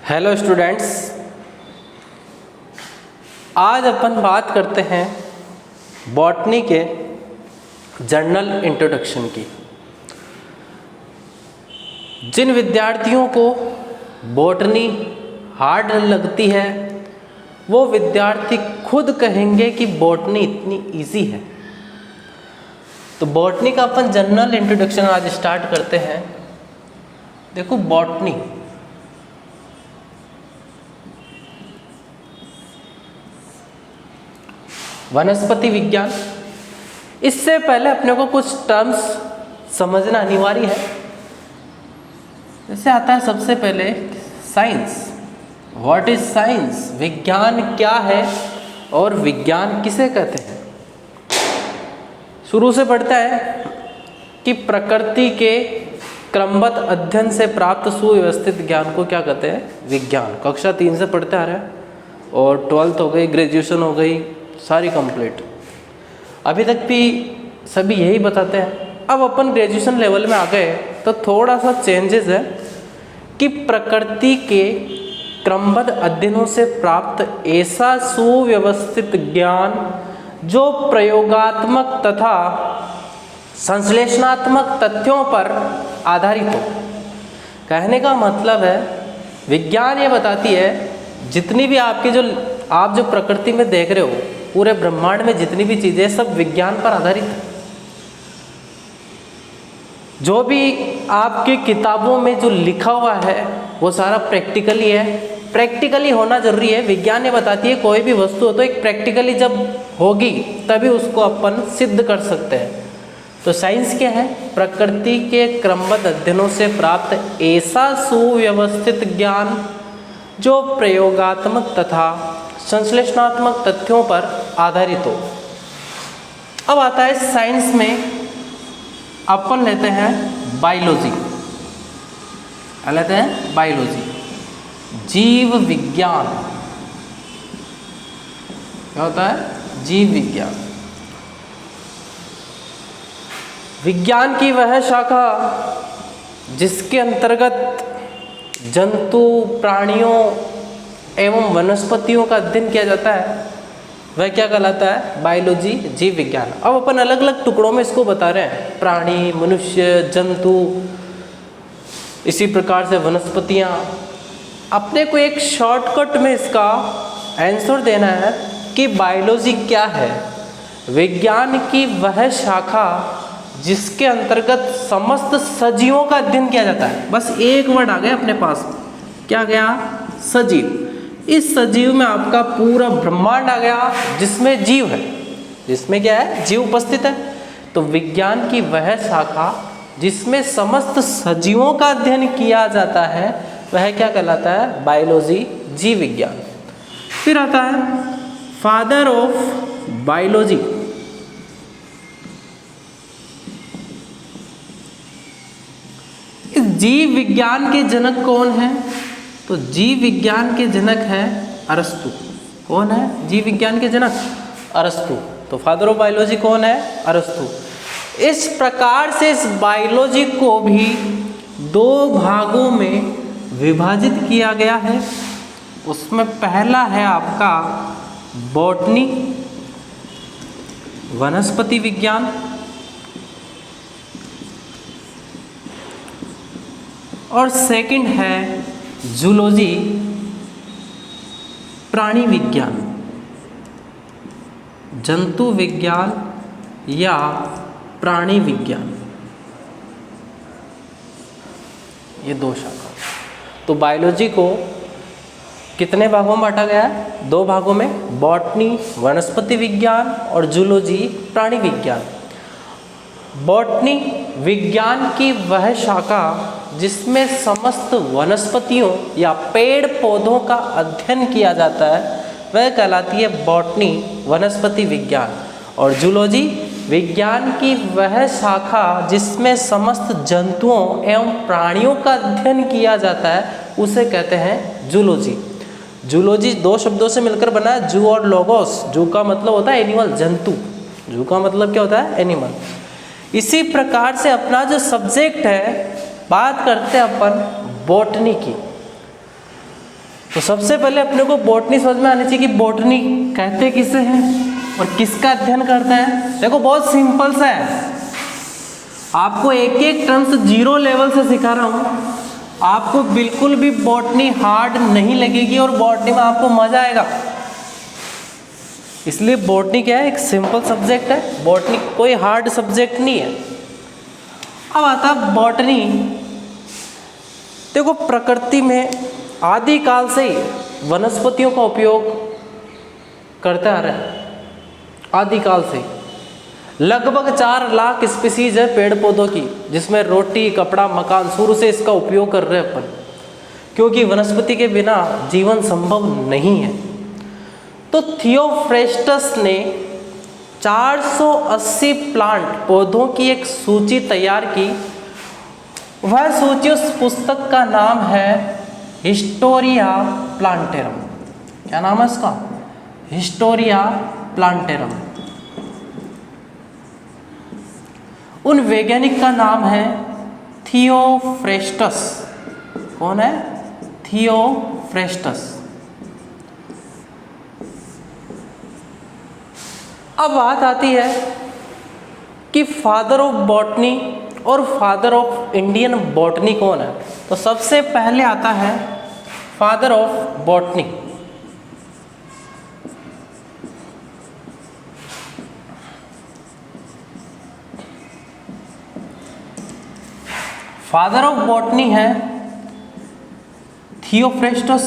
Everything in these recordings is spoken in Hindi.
हेलो स्टूडेंट्स, आज अपन बात करते हैं बॉटनी के जर्नल इंट्रोडक्शन की। जिन विद्यार्थियों को बॉटनी हार्ड लगती है वो विद्यार्थी खुद कहेंगे कि बॉटनी इतनी इजी है। तो बॉटनी का अपन जर्नल इंट्रोडक्शन आज स्टार्ट करते हैं। देखो, बॉटनी वनस्पति विज्ञान। इससे पहले अपने को कुछ टर्म्स समझना अनिवार्य है। जैसे आता है सबसे पहले साइंस। What is science? विज्ञान क्या है और विज्ञान किसे कहते हैं। शुरू से पढ़ता है कि प्रकृति के क्रमबद्ध अध्ययन से प्राप्त सुव्यवस्थित ज्ञान को क्या कहते हैं? विज्ञान। कक्षा 3 से पढ़ते आ रहे हैं और 12th हो गई, ग्रेजुएशन हो गई, सारी कंप्लीट। अभी तक भी सभी यही बताते हैं। अब अपन ग्रेजुएशन लेवल में आ गए तो थोड़ा सा चेंजेस है कि प्रकृति के क्रमबद्ध अध्ययनों से प्राप्त ऐसा सुव्यवस्थित ज्ञान जो प्रयोगात्मक तथा संश्लेषणात्मक तथ्यों पर आधारित हो। कहने का मतलब है विज्ञान ये बताती है जितनी भी आप जो प्रकृति में देख रहे हो, पूरे ब्रह्मांड में जितनी भी चीज़ें सब विज्ञान पर आधारित है। जो भी आपकी किताबों में जो लिखा हुआ है वो सारा प्रैक्टिकली है। प्रैक्टिकली होना जरूरी है। विज्ञान ये बताती है कोई भी वस्तु हो तो एक प्रैक्टिकली जब होगी तभी उसको अपन सिद्ध कर सकते हैं। तो साइंस क्या है? प्रकृति के क्रमबद्ध अध्ययनों से प्राप्त ऐसा सुव्यवस्थित ज्ञान जो प्रयोगात्मक तथा संश्लेषणात्मक तथ्यों पर आधारित हो। अब आता है साइंस में अपन लेते हैं बायोलॉजी। लेते हैं बायोलॉजी, जीव विज्ञान। क्या होता है? जीव विज्ञान। विज्ञान की वह शाखा जिसके अंतर्गत जंतु, प्राणियों एवं वनस्पतियों का अध्ययन किया जाता है वह क्या कहलाता है? बायोलॉजी, जीव विज्ञान। अब अपन अलग अलग टुकड़ों में इसको बता रहे हैं। प्राणी, मनुष्य, जंतु, इसी प्रकार से वनस्पतियाँ। अपने को एक शॉर्टकट में इसका आंसर देना है कि बायोलॉजी क्या है? विज्ञान की वह शाखा जिसके अंतर्गत समस्त सजीवों का अध्ययन किया जाता है। बस एक वर्ड आ गया अपने पास, क्या गया? सजीव। इस सजीव में आपका पूरा ब्रह्मांड आ गया जिसमें जीव है। जिसमें क्या है? जीव उपस्थित है। तो विज्ञान की वह शाखा जिसमें समस्त सजीवों का अध्ययन किया जाता है वह क्या कहलाता है? बायोलॉजी, जीव विज्ञान। फिर आता है फादर ऑफ बायोलॉजी। इस जीव विज्ञान के जनक कौन है? तो जीव विज्ञान के जनक है अरस्तु। कौन है जीव विज्ञान के जनक? अरस्तु। तो फादर ऑफ बायोलॉजी कौन है? अरस्तु। इस प्रकार से इस बायोलॉजी को भी 2 भागों में विभाजित किया गया है। उसमें पहला है आपका बॉटनी, वनस्पति विज्ञान, और सेकंड है जूलॉजी, प्राणी विज्ञान, जंतु विज्ञान या प्राणी विज्ञान। ये 2 शाखा। तो बायोलॉजी को कितने भागों में बांटा गया है? 2 भागों में, बॉटनी वनस्पति विज्ञान और जूलॉजी प्राणी विज्ञान। बॉटनी विज्ञान की वह शाखा जिसमें समस्त वनस्पतियों या पेड़ पौधों का अध्ययन किया जाता है वह कहलाती है बॉटनी, वनस्पति विज्ञान। और जूलॉजी विज्ञान की वह शाखा जिसमें समस्त जंतुओं एवं प्राणियों का अध्ययन किया जाता है उसे कहते हैं जूलॉजी। जूलॉजी 2 शब्दों से मिलकर बना है, जू और लोगोस। जू का मतलब होता है एनिमल, जंतु। जू का मतलब क्या होता है? एनिमल। इसी प्रकार से अपना जो सब्जेक्ट है, बात करते हैं अपन बॉटनी की। तो सबसे पहले अपने को बॉटनी समझ में आनी चाहिए कि बॉटनी कहते किसे हैं और किसका अध्ययन करते हैं। देखो बहुत सिंपल सा है, आपको एक एक टर्म्स जीरो लेवल से सिखा रहा हूँ, आपको बिल्कुल भी बॉटनी हार्ड नहीं लगेगी और बॉटनी में आपको मजा आएगा। इसलिए बॉटनी क्या है, एक सिंपल सब्जेक्ट है, बॉटनी कोई हार्ड सब्जेक्ट नहीं है। अब आता बॉटनी, देखो प्रकृति में आदिकाल से ही वनस्पतियों का उपयोग करते आ रहे हैं। आदिकाल से लगभग 4 लाख स्पीसीज है पेड़ पौधों की, जिसमें रोटी, कपड़ा, मकान, शुरू से इसका उपयोग कर रहे हैं अपन, क्योंकि वनस्पति के बिना जीवन संभव नहीं है। तो थियोफ्रेस्टस ने 480 प्लांट पौधों की एक सूची तैयार की। वह सूची, उस पुस्तक का नाम है हिस्टोरिया प्लांटेरम। क्या नाम है इसका? Historia plantarum. उन वैज्ञानिक का नाम है थियोफ्रेस्टस। कौन है? थियोफ्रेस्टस। अब बात आती है कि फादर ऑफ बॉटनी और फादर ऑफ इंडियन बॉटनी कौन है। तो सबसे पहले आता है father of botany. Father of botany है थियोफ्रेस्टस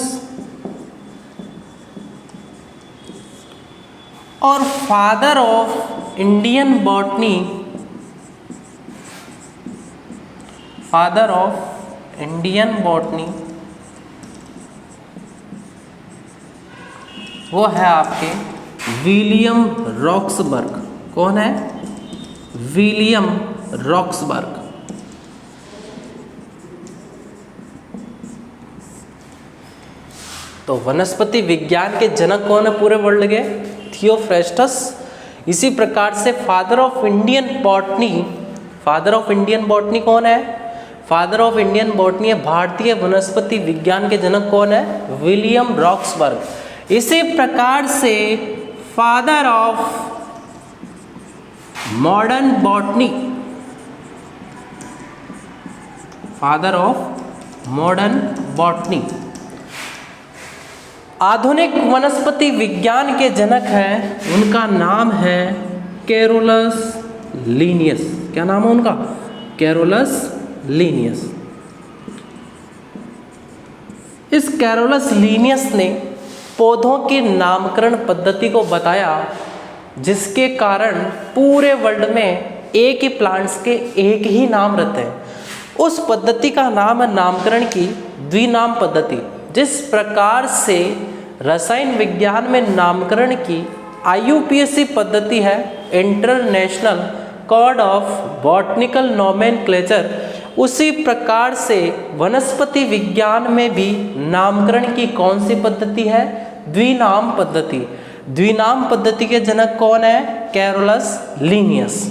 और father of Indian botany, father of Indian botany वो है आपके विलियम रॉक्सबर्ग। कौन है? William Roxburgh. तो वनस्पति विज्ञान के जनक कौन है पूरे वर्ल्ड के? थियोफ्रेस्टस। इसी प्रकार से father of Indian botany, father of Indian botany कौन है? फादर ऑफ इंडियन बॉटनी है भारतीय वनस्पति विज्ञान के जनक कौन है? William Roxburgh. इसी प्रकार से father of modern botany, father of modern botany, आधुनिक वनस्पति विज्ञान के जनक हैं, उनका नाम है कैरोलस लीनियस। क्या नाम है उनका? Carolus Linnaeus. इस कैरोलस लीनियस ने पौधों की नामकरण पद्धति को बताया, जिसके कारण पूरे वर्ल्ड में एक ही प्लांट्स के एक ही नाम रहते हैं। उस पद्धति का नाम है नामकरण की द्विनाम पद्धति। जिस प्रकार से रसायन विज्ञान में नामकरण की IUPAC पद्धति है, international code of botanical nomenclature, उसी प्रकार से वनस्पति विज्ञान में भी नामकरण की कौन सी पद्धति है? द्विनाम पद्धति। द्विनाम पद्धति के जनक कौन है? Carolus Linnaeus.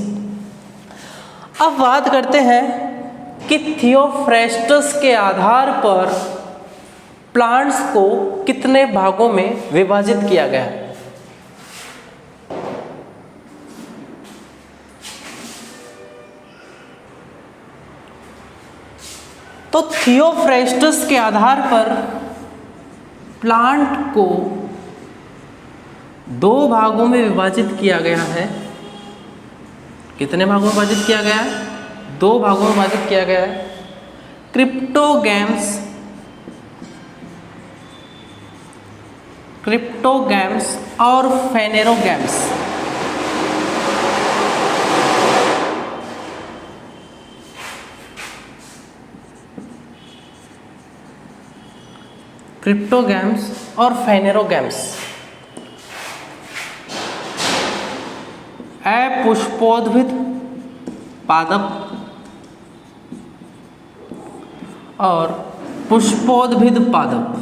अब बात करते हैं कि थियोफ्रेस्टस के आधार पर प्लांट्स को कितने भागों में विभाजित किया गया है। तो थियोफ्रेस्टस के आधार पर प्लांट को 2 भागों में विभाजित किया गया है। कितने भागों में विभाजित किया गया है? 2 भागों में विभाजित किया गया है। क्रिप्टोगैम्स, क्रिप्टोगैम्स और फेनेरोगैम्स। क्रिप्टोगैम्स और फेनेरोगैम्स अपुष्पोद्भिद पादप और पुष्पोद्भिद पादप,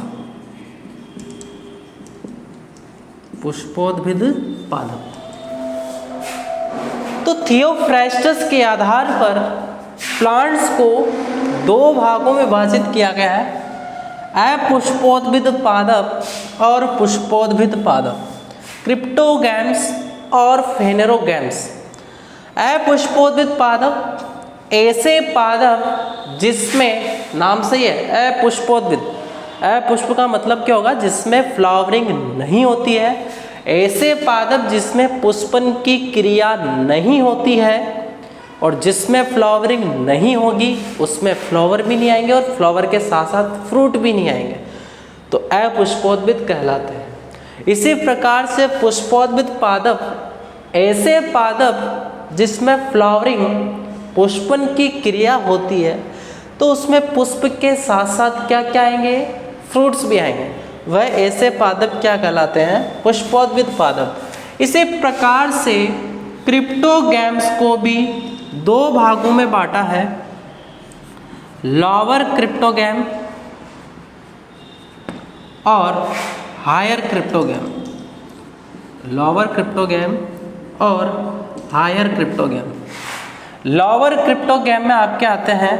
पुष्पोद्भिद पादप। तो थियोफ्रेस्टस के आधार पर प्लांट्स को 2 भागों में विभाजित किया गया है। अपुष्पोद्भिद पादप और पुष्पोद्भिद पादप, क्रिप्टोगैम्स और फेनेरोगैम्स। अपुष्पोद्भिद पादप ऐसे पादप जिसमें, नाम से ही है अपुष्पोद्भिद, अपुष्प का मतलब क्या होगा, जिसमें फ्लावरिंग नहीं होती है। ऐसे पादप जिसमें पुष्पन की क्रिया नहीं होती है, और जिसमें फ्लावरिंग नहीं होगी उसमें फ्लावर भी नहीं आएंगे और फ्लावर के साथ साथ फ्रूट भी नहीं आएंगे, तो अपुष्पोद्भिद कहलाते हैं। इसी प्रकार से पुष्पोद्भिद पादप ऐसे पादप जिसमें फ्लावरिंग, पुष्पन की क्रिया होती है, तो उसमें पुष्प के साथ साथ क्या क्या आएंगे, फ्रूट्स भी आएंगे, वह ऐसे पादप क्या कहलाते हैं, पुष्पोद्भिद पादप। इसी प्रकार से क्रिप्टोगैम्स को भी दो भागों में बांटा है, लोअर क्रिप्टोगैम और हायर क्रिप्टोगैम, लोअर क्रिप्टोगैम और हायर क्रिप्टोगैम। लोअर क्रिप्टोगैम में आपके आते हैं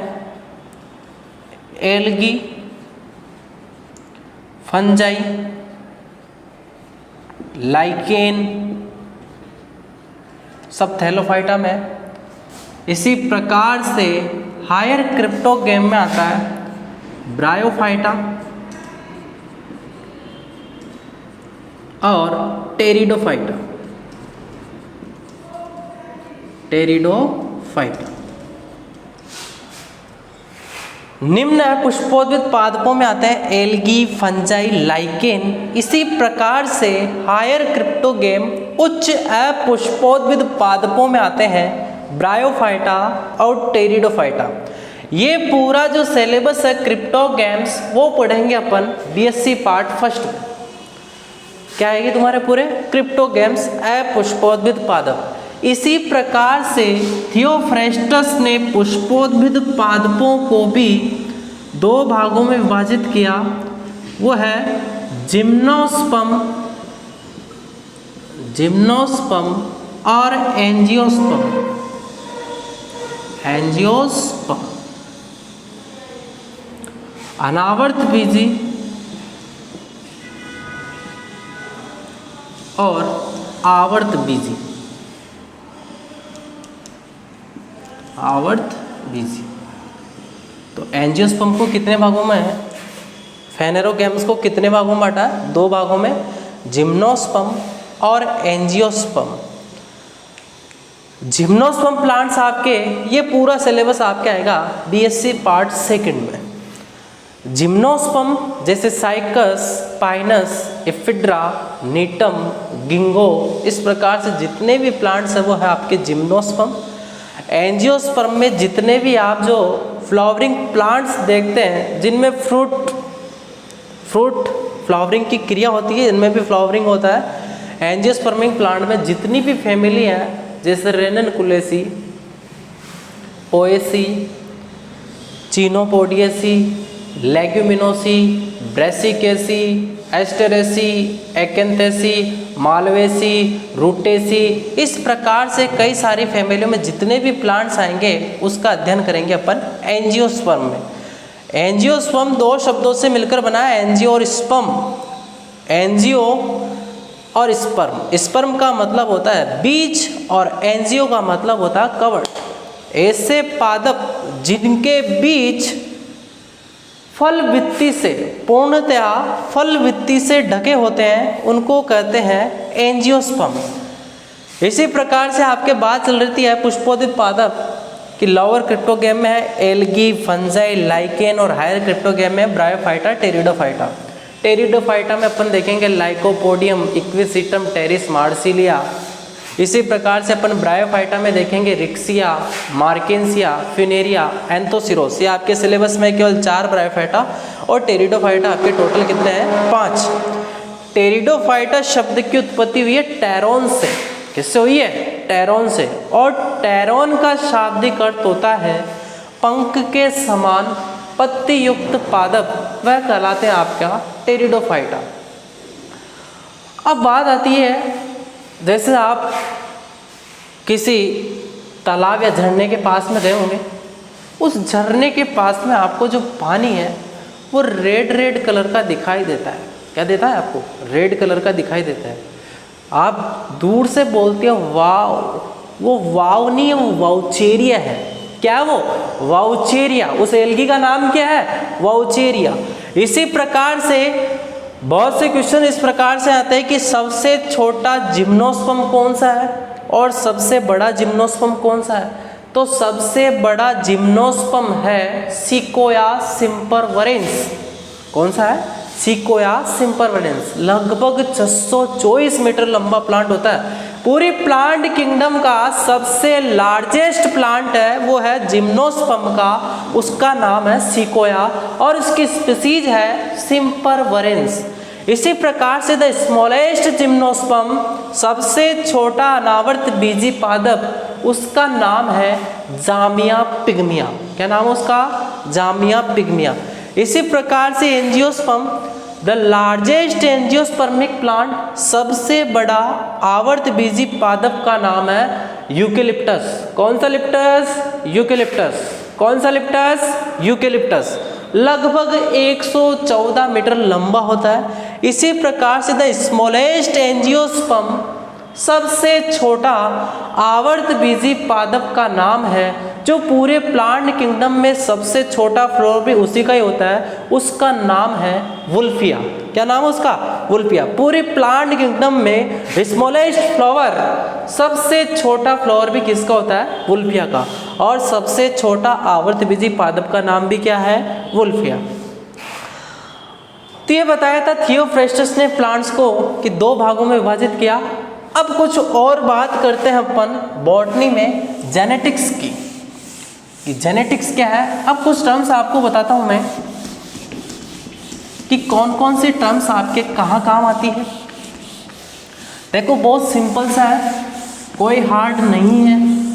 एल्गी, फंजाई, लाइकेन, सब थैलोफाइटा में। इसी प्रकार से हायर क्रिप्टोगैम में आता है ब्रायोफाइटा और टेरिडोफाइटा, टेरिडोफाइटा। निम्न पुष्पोद्भिद पादपों में आते हैं एल्गी, फंजाई, लाइकेन। इसी प्रकार से हायर क्रिप्टोगैम उच्च अपुष्पोद्भिद पादपों में आते हैं ब्रायोफाइटा और टेरिडोफाइटा। ये पूरा जो सिलेबस है क्रिप्टोगैम्स वो पढ़ेंगे अपन बीएससी पार्ट फर्स्ट में। क्या आएगी तुम्हारे पूरे क्रिप्टोगैम्स, अपुष्पोद्भिद पादप। इसी प्रकार से थियोफ्रेस्टस ने पुष्पोद्भिद पादपों को भी दो भागों में विभाजित किया, वो है जिम्नोस्पर्म, जिम्नोस्पर्म और एंजियोस्पर्म, एंजियोस्पर्म। अनावर्त बीजी और आवर्त बीजी, आवर्त बीजी। तो एंजियोस्पर्म को कितने भागों में है, फेनेरोगैम्स को कितने भागों में बांटा है, दो भागों में, जिम्नोस्पर्म और एंजियोस्पर्म। जिम्नोस्पर्म प्लांट्स आपके, ये पूरा सिलेबस आपके आएगा बीएससी पार्ट सेकंड में। जिम्नोस्पर्म जैसे साइकस, पाइनस, एफिड्रा, नीटम, गिंगो, इस प्रकार से जितने भी प्लांट्स हैं वो है आपके जिम्नोस्पर्म। एंजियोस्पर्म में जितने भी आप जो फ्लावरिंग प्लांट्स देखते हैं जिनमें फ्रूट फ्लावरिंग की क्रिया होती है, इनमें भी फ्लावरिंग होता है। एंजियोस्पर्मिक प्लांट में जितनी भी फैमिली हैं जैसे Ranunculaceae, Poaceae, Chenopodiaceae, Leguminosae, Brassicaceae, Asteraceae, Acanthaceae, Malvaceae, Rutaceae, इस प्रकार से कई सारी फैमिलियों में जितने भी प्लांट्स आएंगे उसका अध्ययन करेंगे अपन एंजियोस्पर्म में। एंजियोस्पर्म दो शब्दों से मिलकर बना है, एंजियो और स्पर्म। एंजियो और स्पर्म, स्पर्म का मतलब होता है बीज और एंजियो का मतलब होता है कवच। ऐसे पादप जिनके बीज फल वित्ती से, पूर्णतया फल वित्ती से ढके होते हैं, उनको कहते हैं एंजियोस्पर्म। इसी प्रकार से आपके बात चल रही है पुष्पोद्भिद पादप कि लोअर क्रिप्टोगैम में है एल्गी, फंजाई, लाइकेन और हायर क्रिप्टोगैम में ब्रायोफाइटा, टेरिडोफाइटा। टेरिडोफाइटा में अपन देखेंगे लाइकोपोडियम, इक्विसिटम, टेरिस, मार्सिलिया। इसी प्रकार से अपन ब्रायोफाइटा में देखेंगे रिक्सिया, मार्केंसिया, फिनेरिया, एंथोसिरोस। ये आपके सिलेबस में केवल 4 ब्रायोफाइटा और टेरिडोफाइटा आपके टोटल कितने हैं, 5। टेरिडोफाइटा शब्द की उत्पत्ति हुई है टैरोन से। किससे हुई है, टैरोन से। और टैरोन का शाब्दिक अर्थ होता है पंख के समान पत्ती युक्त पादप, वह कहलाते हैं आपका टेरिडोफाइटा। अब बात आती है, जैसे आप किसी तालाब या झरने के पास में गए होंगे, उस झरने के पास में आपको जो पानी है वो रेड रेड कलर का दिखाई देता है। क्या देता है आपको? रेड कलर का दिखाई देता है। आप दूर से बोलते हो वाव, वो वाव नहीं है, वो वाउचेरिया है। क्या वो? वाउचेरिया। उस एल्गी का नाम क्या है? वाउचेरिया। इसी प्रकार से बहुत से क्वेश्चन इस प्रकार से आते हैं कि सबसे छोटा जिम्नोस्पर्म कौन सा है और सबसे बड़ा जिम्नोस्पर्म कौन सा है? तो सबसे बड़ा जिम्नोस्पर्म है सिकोया सिम्परवरेंस। कौन सा है? सिकोया सिम्परवरेंस। लगभग 624 मीटर लंबा प्लांट होता है। पूरी प्लांट किंगडम का सबसे लार्जेस्ट प्लांट है वो है जिम्नोस्पर्म का, उसका नाम है सिकोया और उसकी स्पीसीज है सिम्परवरेंस। इसी प्रकार से द स्मॉलेस्ट जिम्नोस्पर्म, सबसे छोटा अनावर्त बीजी पादप, उसका नाम है जामिया पिग्मिया। क्या नाम है उसका? जामिया पिग्मिया। इसी प्रकार से angiosperm, the largest angiospermic plant, सबसे बड़ा आवर्त बीजी पादप का नाम है यूकेलिप्टस। कौन सा लिप्टस? यूकेलिप्टस। कौन सा लिप्टस? यूकेलिप्टस। लगभग 114 मीटर लंबा होता है। इसी प्रकार से द स्मॉलेस्ट एंजियोस्पर्म, सबसे छोटा आवर्त बीजी पादप का नाम है, जो पूरे प्लांट किंगडम में सबसे छोटा फ्लोर भी उसी का ही होता है, उसका नाम है वुल्फिया। क्या नाम है उसका? वुल्फिया। पूरे प्लांट किंगडम में स्मॉलेस्ट फ्लावर, सबसे छोटा फ्लावर भी किसका होता है? वुल्फिया का। और सबसे छोटा आवर्त बीजी पादप का नाम भी क्या है? वुल्फिया। तो ये बताया था थियोफ्रेस्टस ने प्लांट्स को कि 2 भागों में विभाजित किया। अब कुछ और बात करते हैं अपन बॉटनी में जेनेटिक्स की, कि जेनेटिक्स क्या है। अब कुछ टर्म्स आपको बताता हूं मैं कि कौन कौन सी टर्म्स आपके कहाँ काम आती है। देखो बहुत सिंपल सा है, कोई हार्ड नहीं है।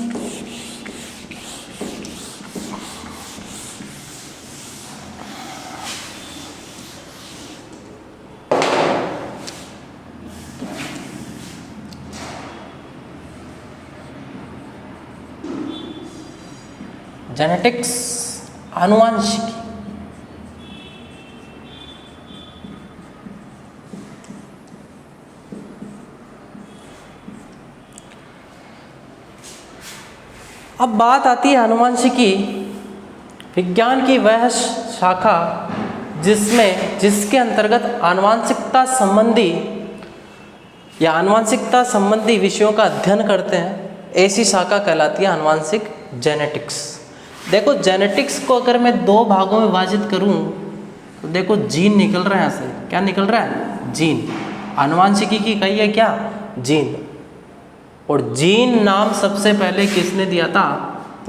जेनेटिक्स, आनुवंशिकी। अब बात आती है आनुवंशिकी, विज्ञान की वह शाखा जिसके अंतर्गत आनुवंशिकता संबंधी या आनुवंशिकता संबंधी विषयों का अध्ययन करते हैं। ऐसी शाखा कहलाती है आनुवंशिक जेनेटिक्स। देखो जेनेटिक्स को अगर मैं 2 भागों में विभाजित करूं तो देखो जीन निकल रहा है यहाँ से। क्या निकल रहा है? जीन। आनुवंशिकी की कही है क्या? जीन। और जीन नाम सबसे पहले किसने दिया था?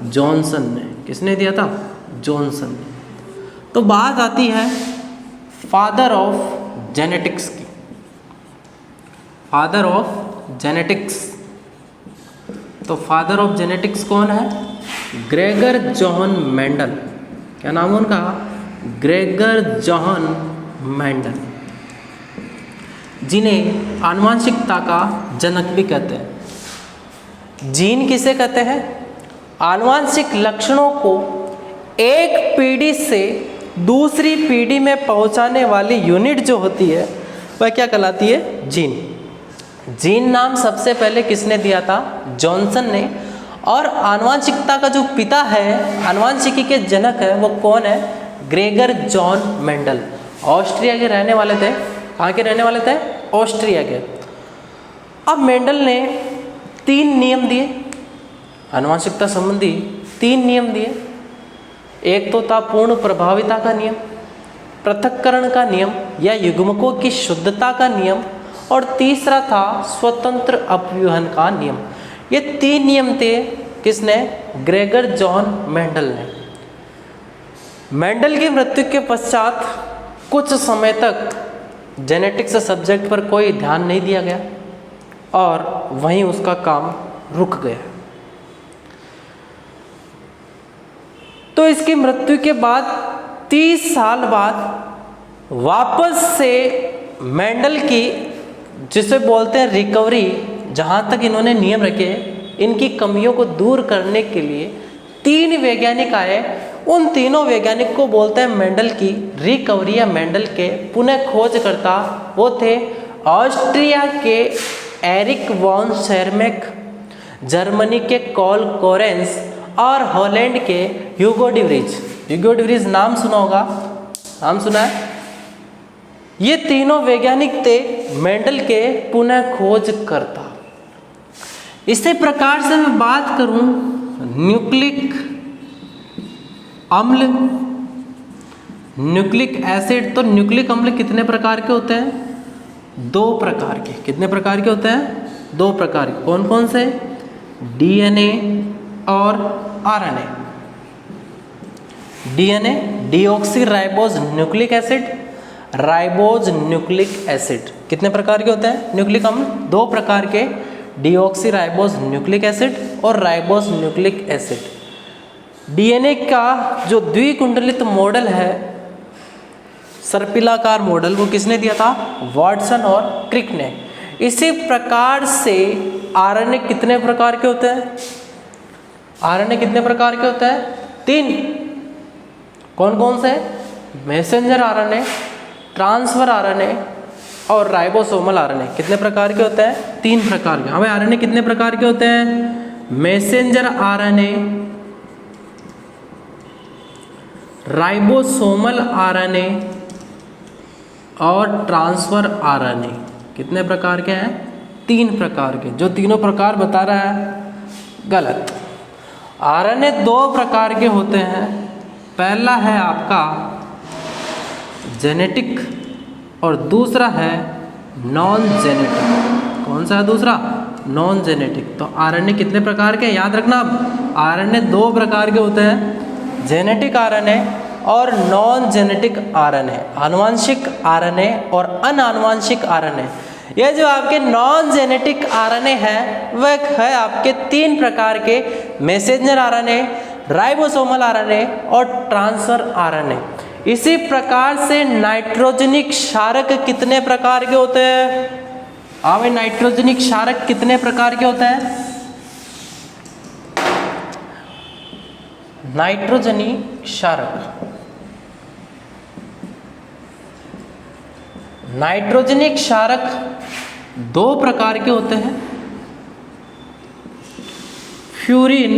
जॉनसन ने। किसने दिया था? जॉनसन ने। तो बात आती है फादर ऑफ जेनेटिक्स की। फादर ऑफ जेनेटिक्स, तो फादर ऑफ जेनेटिक्स कौन है? Gregor John Mendel. क्या नाम है उनका? ग्रेगर जॉन मेंडल, जिन्हें आनुवंशिकता का जनक भी कहते हैं। जीन किसे कहते हैं? आनुवंशिक लक्षणों को एक पीढ़ी से दूसरी पीढ़ी में पहुंचाने वाली यूनिट जो होती है वह क्या कहलाती है? जीन। जीन नाम सबसे पहले किसने दिया था? जॉनसन ने। और आनुवंशिकता का जो पिता है, आनुवंशिकी के जनक है, वो कौन है? Gregor John Mendel. ऑस्ट्रिया के रहने वाले थे। कहाँ के रहने वाले थे? ऑस्ट्रिया के। अब मेंडल ने 3 नियम दिए आनुवंशिकता संबंधी, 3 नियम दिए। एक तो था पूर्ण प्रभाविता का नियम, पृथक्करण का नियम या युग्मकों की शुद्धता का नियम, और तीसरा था स्वतंत्र अपव्यूहन का नियम। ये 3 नियम थे। किसने? ग्रेगर जॉन मेंडल ने। मेंडल की मृत्यु के पश्चात कुछ समय तक जेनेटिक्स सब्जेक्ट पर कोई ध्यान नहीं दिया गया और वहीं उसका काम रुक गया। तो इसकी मृत्यु के बाद 30 साल बाद वापस से मेंडल की, जिसे बोलते हैं रिकवरी, जहाँ तक इन्होंने नियम रखे, इनकी कमियों को दूर करने के लिए 3 वैज्ञानिक आए उन तीनों वैज्ञानिक को बोलते हैं मेंडल की रिकवरी या मेंडल के पुनः खोजकर्ता वो थे ऑस्ट्रिया के एरिक वॉन शेरमेक, जर्मनी के कॉल कोरेंस और हॉलैंड के ह्यूगो डिवरीज। ह्यूगो डिवरीज नाम सुना होगा, नाम सुना है। ये तीनों वैज्ञानिक थे मेंडल के पुनः खोजकर्ता। इसी प्रकार से मैं बात करूं न्यूक्लिक अम्ल, न्यूक्लिक एसिड, तो न्यूक्लिक अम्ल कितने प्रकार के होते हैं? 2 प्रकार के। कितने प्रकार के होते हैं? 2 प्रकार के। कौन कौन से? डीएनए और RNA. DNA deoxy ribose nucleic acid, ribose nucleic acid. कितने प्रकार के होते हैं न्यूक्लिक अम्ल? 2 प्रकार के, डीऑक्सी राइबोज न्यूक्लिक एसिड और राइबोज न्यूक्लिक एसिड। डीएनए का जो द्विकुंडलित मॉडल है, सर्पिलाकार मॉडल, वो किसने दिया था? वाटसन और क्रिक ने। इसी प्रकार से आरएनए कितने प्रकार के होते हैं? आरएनए कितने प्रकार के होते हैं? 3। कौन कौन से? मैसेंजर आरएनए, ट्रांसफर आरएनए और राइबोसोमल आरएनए। कितने प्रकार के होते हैं? 3 प्रकार के। हमें आरएनए कितने प्रकार के होते हैं? मैसेंजर आरएनए, राइबोसोमल आरएनए और ट्रांसफर आरएनए। कितने प्रकार के हैं? 3 प्रकार के। जो तीनों प्रकार बता रहा है गलत। आरएनए 2 प्रकार के होते हैं। पहला है आपका जेनेटिक और दूसरा है नॉन जेनेटिक। कौन सा है दूसरा? Non genetic. तो आरएनए कितने प्रकार के? याद रखना, आरएनए 2 प्रकार के होते हैं, जेनेटिक आरएनए और नॉन जेनेटिक आरएनए, आनुवांशिक आरएनए और अनानुवांशिक आरएनए। ये जो आपके नॉन जेनेटिक आरएनए है वह है आपके 3 प्रकार के, मैसेंजर आरएनए, राइबोसोमल आरएनए और ट्रांसफर आरएनए। इसी प्रकार से नाइट्रोजनिक क्षारक कितने प्रकार के होते हैं? अब नाइट्रोजनिक क्षारक कितने प्रकार के होते हैं? नाइट्रोजनी क्षारक, नाइट्रोजनिक क्षारक 2 प्रकार के होते हैं, फ्यूरिन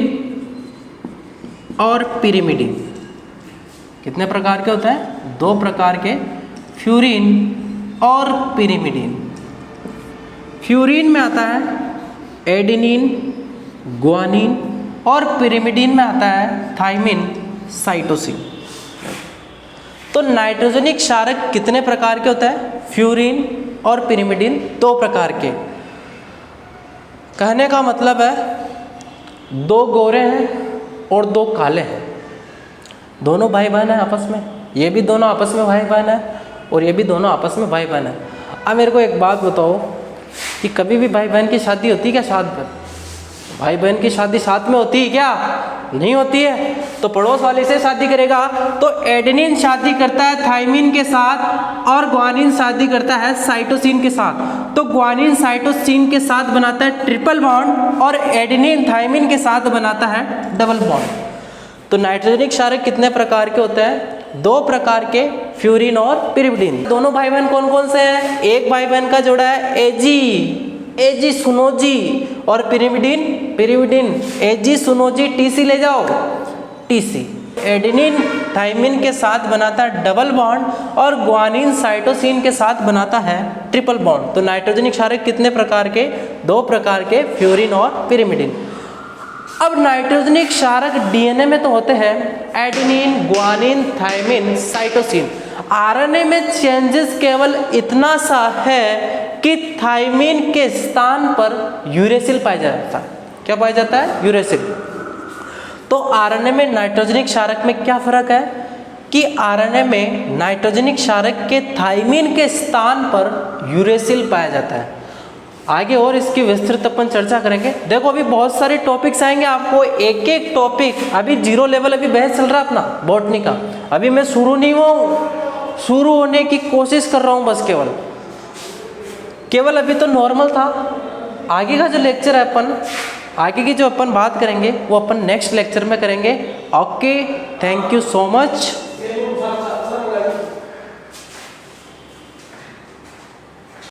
और पिरिमिडिन। कितने प्रकार के होते हैं? 2 प्रकार के, फ्यूरिन और पिरिमिडिन। फ्यूरिन में आता है एडेनिन, ग्वानिन और पिरिमिडिन में आता है थाइमिन, साइटोसिन। तो नाइट्रोजनिक क्षारक कितने प्रकार के होते हैं? फ्यूरिन और पिरिमिडिन 2 प्रकार के। कहने का मतलब है 2 गोरे हैं और 2 काले हैं, दोनों भाई बहन हैं आपस में। ये भी दोनों आपस में भाई बहन है और ये भी दोनों आपस में भाई बहन है। अब मेरे को एक बात बताओ कि कभी भी भाई बहन की शादी होती है क्या? साथ में भाई बहन की शादी साथ में होती है क्या? नहीं होती है। तो पड़ोस वाले से शादी करेगा तो एडेनिन शादी करता है थाइमिन के साथ और ग्वानिन शादी करता है साइटोसिन के साथ। तो ग्वानिन साइटोसिन के साथ बनाता है ट्रिपल बॉन्ड और एडेनिन थाइमिन के साथ बनाता है डबल बॉन्ड। तो नाइट्रोजनिक क्षारक कितने प्रकार के होते हैं? 2 प्रकार के, फ्यूरिन और पिरिमिडिन। दोनों भाई बहन कौन कौन से हैं? एक भाई बहन का जोड़ा है एजी सुनोजी और पिरिमिडिन एजी सुनोजी टीसी ले जाओ, टीसी। एडेनिन थाइमिन के साथ बनाता है डबल बॉन्ड और ग्वानिन साइटोसिन के साथ बनाता है ट्रिपल बॉन्ड। तो नाइट्रोजनिक क्षारक कितने प्रकार के? 2 प्रकार के, फ्यूरिन और पिरिमिडिन। अब नाइट्रोजनिक क्षारक डीएनए में तो होते हैं adenine, guanine, thymine, cytosine. RNA में चेंजेस केवल इतना सा है कि थाइमिन के स्थान पर यूरेसिल पाया जाता है। क्या पाया जाता है? यूरेसिल। तो आरएनए में नाइट्रोजनिक क्षारक में क्या फर्क है कि आरएनए में नाइट्रोजनिक क्षारक के थाइमिन के स्थान पर यूरेसिल पाया जाता है। आगे और इसकी विस्तृत अपन चर्चा करेंगे। देखो अभी बहुत सारे टॉपिक्स आएंगे आपको, एक एक टॉपिक। अभी 0 लेवल अभी बहस चल रहा है अपना बॉटनी का। अभी मैं शुरू नहीं हुआ हूँ, शुरू होने की कोशिश कर रहा हूँ बस। केवल अभी तो नॉर्मल था। आगे का जो लेक्चर है अपन आगे की जो अपन बात करेंगे वो अपन नेक्स्ट लेक्चर में करेंगे। Okay, thank you so much.